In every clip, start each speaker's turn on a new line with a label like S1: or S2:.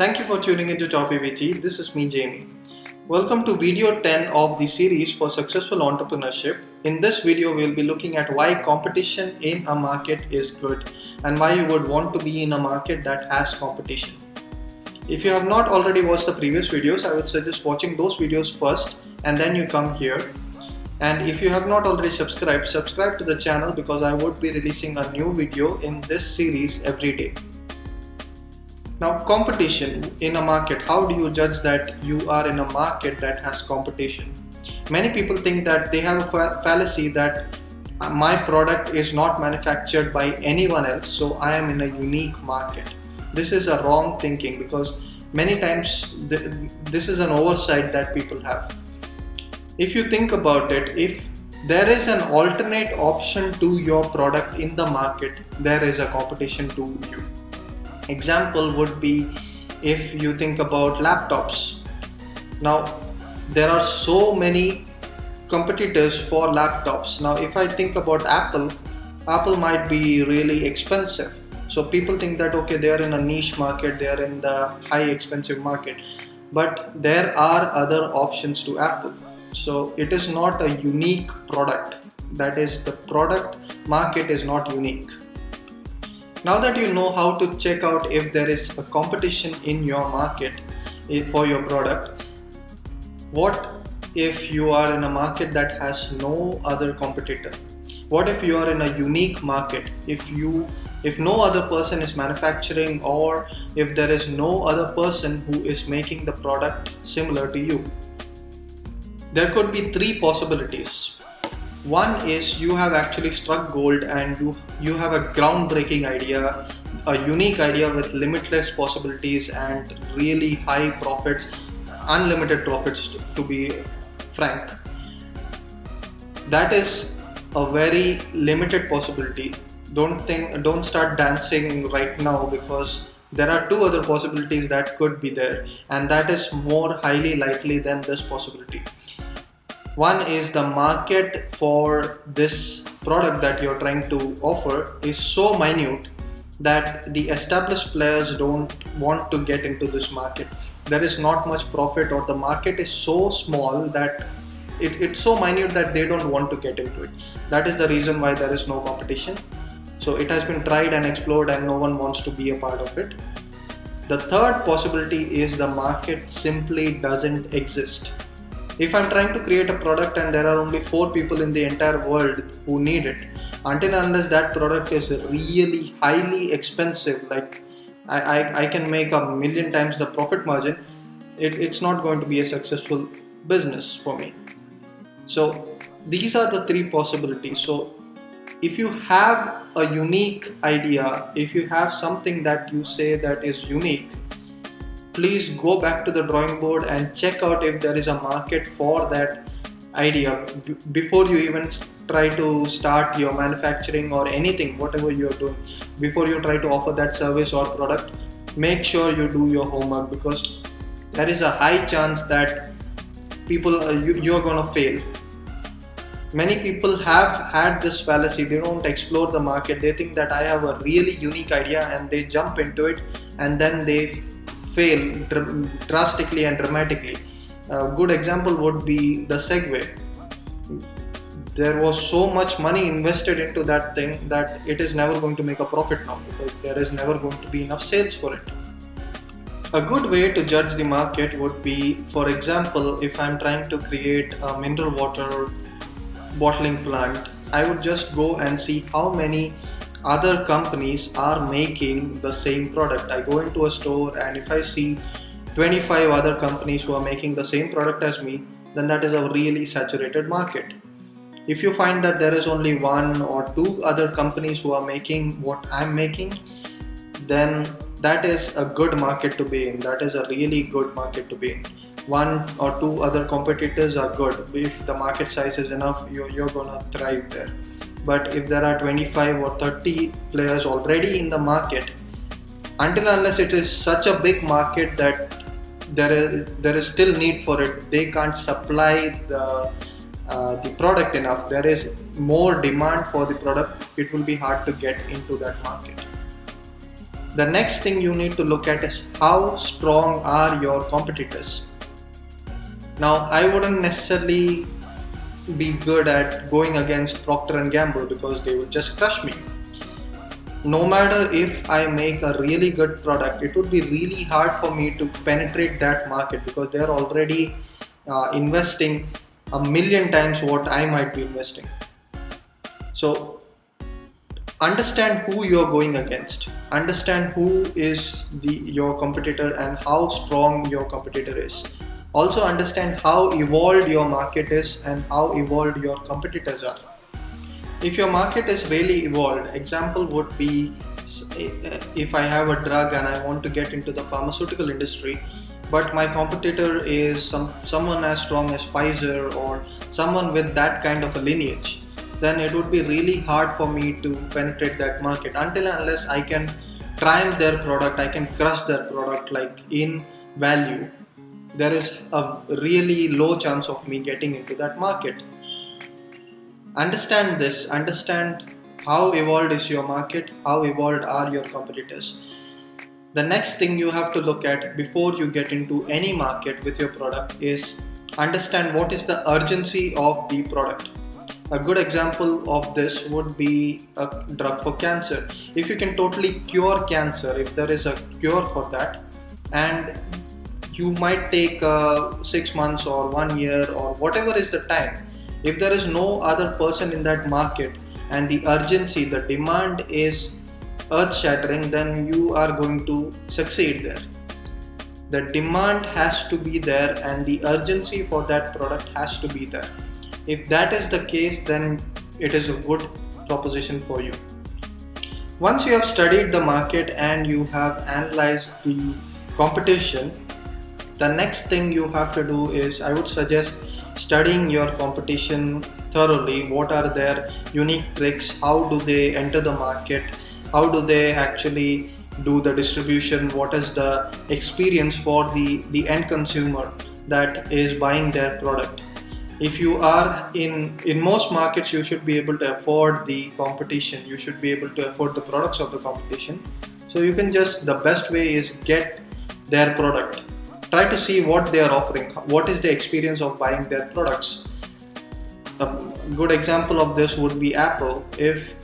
S1: Thank you for tuning into TopEvt. This is me, Jamie. Welcome to video 10 of the series for successful entrepreneurship. In this video, we'll be looking at why competition in a market is good and why you would want to be in a market that has competition. If you have not already watched the previous videos, I would suggest watching those videos first and then you come here. And if you have not already subscribed, subscribe to the channel because I would be releasing a new video in this series every day. Now, competition in a market, how do you judge that you are in a market that has competition? Many people think that they have a fallacy that my product is not manufactured by anyone else, so I am in a unique market. This is a wrong thinking because many times this is an oversight that people have. If you think about it, if there is an alternate option to your product in the market, there is a competition to you. Example would be if you think about laptops. Now, there are so many competitors for laptops. Now, if I think about Apple might be really expensive. So people think that, okay, they are in a niche market, they are in the high expensive market. But there are other options to Apple. So it is not a unique product. That is, the product market is not unique. Now that you know how to check out if there is a competition in your market for your product, what if you are in a market that has no other competitor? What if you are in a unique market? If no other person is manufacturing, or if there is no other person who is making the product similar to you? There could be three possibilities. One is you have actually struck gold and you have a groundbreaking idea, a unique idea with limitless possibilities and really high profits, unlimited profits to be frank. That is a very limited possibility. Don't start dancing right now because there are two other possibilities that could be there, and that is more highly likely than this possibility. One is the market for this product that you're trying to offer is so minute that the established players don't want to get into this market. There is not much profit, or the market is so small that it's so minute that they don't want to get into it. That is the reason why there is no competition. So it has been tried and explored and no one wants to be a part of it. The third possibility is the market simply doesn't exist. If I'm trying to create a product and there are only 4 people in the entire world who need it, until unless that product is really highly expensive, like I can make 1,000,000 times the profit margin, it's not going to be a successful business for me. So these are the three possibilities. So if you have a unique idea, if you have something that you say that is unique, please go back to the drawing board and check out if there is a market for that idea before you even try to start your manufacturing or anything, whatever you are doing. Before you try to offer that service or product, make sure you do your homework because there is a high chance that you're gonna fail. Many people have had this fallacy. They don't explore the market. They think that I have a really unique idea and they jump into it and then they fail drastically and dramatically. A good example would be the Segway. There was so much money invested into that thing that it is never going to make a profit now because there is never going to be enough sales for it. A good way to judge the market would be, for example, if I'm trying to create a mineral water bottling plant, I would just go and see how many other companies are making the same product. I go into a store and if I see 25 other companies who are making the same product as me, then that is a really saturated market. If you find that there is only 1 or 2 other companies who are making what I'm making, then that is a good market to be in. That is a really good market to be in. 1 or 2 other competitors are good. If the market size is enough, you're gonna thrive there. But if there are 25 or 30 players already in the market, until unless it is such a big market that there is still need for it, they can't supply the product enough, there is more demand for the product, it will be hard to get into that market. The next thing you need to look at is how strong are your competitors. Now, I wouldn't necessarily be good at going against Procter and Gamble because they will just crush me. No matter if I make a really good product, it would be really hard for me to penetrate that market because they are already investing a million times what I might be investing. So understand who you are going against, understand who is your competitor and how strong your competitor is. Also understand how evolved your market is and how evolved your competitors are. If your market is really evolved, example would be if I have a drug and I want to get into the pharmaceutical industry, but my competitor is someone as strong as Pfizer or someone with that kind of a lineage, then it would be really hard for me to penetrate that market until and unless I can triumph their product, I can crush their product like in value. There is a really low chance of me getting into that market. Understand this, understand how evolved is your market, how evolved are your competitors. The next thing you have to look at before you get into any market with your product is understand what is the urgency of the product. A good example of this would be a drug for cancer. If you can totally cure cancer, if there is a cure for that, and you might take 6 months or 1 year or whatever is the time, if there is no other person in that market and the urgency, the demand is earth-shattering, then you are going to succeed there. The demand has to be there and the urgency for that product has to be there. If that is the case, then it is a good proposition for you. Once you have studied the market and you have analyzed the competition, the next thing you have to do is, I would suggest studying your competition thoroughly. What are their unique tricks? How do they enter the market? How do they actually do the distribution? What is the experience for the end consumer that is buying their product? If you are in most markets, you should be able to afford the competition. You should be able to afford the products of the competition. So you can just, the best way is get their product. Try to see what they are offering. What is the experience of buying their products? A good example of this would be Apple. If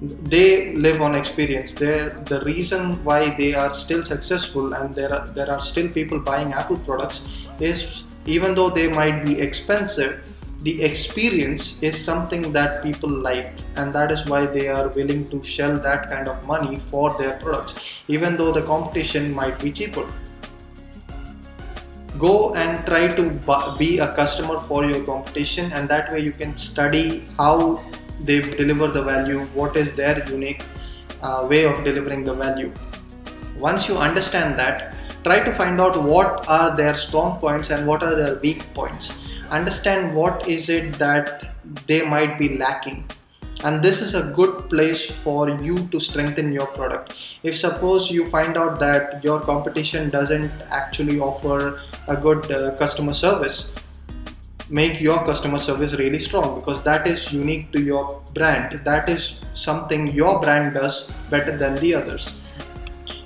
S1: they live on experience, the reason why they are still successful and there are still people buying Apple products is, even though they might be expensive, the experience is something that people like, and that is why they are willing to shell that kind of money for their products, even though the competition might be cheaper. Go and try to be a customer for your competition, and that way you can study how they deliver the value, what is their unique way of delivering the value. Once you understand that, try to find out what are their strong points and what are their weak points. Understand what is it that they might be lacking, and this is a good place for you to strengthen your product. If suppose you find out that your competition doesn't actually offer a good customer service, make your customer service really strong, because that is unique to your brand. That is something your brand does better than the others.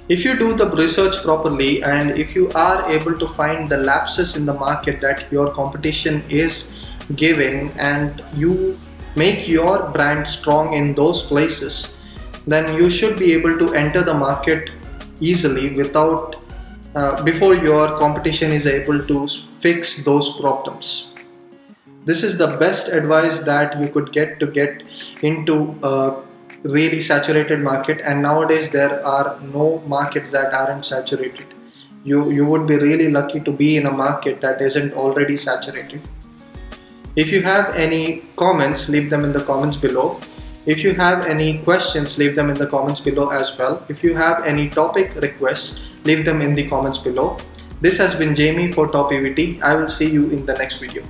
S1: If you do the research properly and if you are able to find the lapses in the market that your competition is giving, and you make your brand strong in those places, then you should be able to enter the market easily without before your competition is able to fix those problems. This is the best advice that you could get into a really saturated market, and nowadays there are no markets that aren't saturated. You would be really lucky to be in a market that isn't already saturated. If you have any comments, leave them in the comments below. If you have any questions, leave them in the comments below as well. If you have any topic requests, leave them in the comments below. This has been Jamie for TopEvt. I will see you in the next video.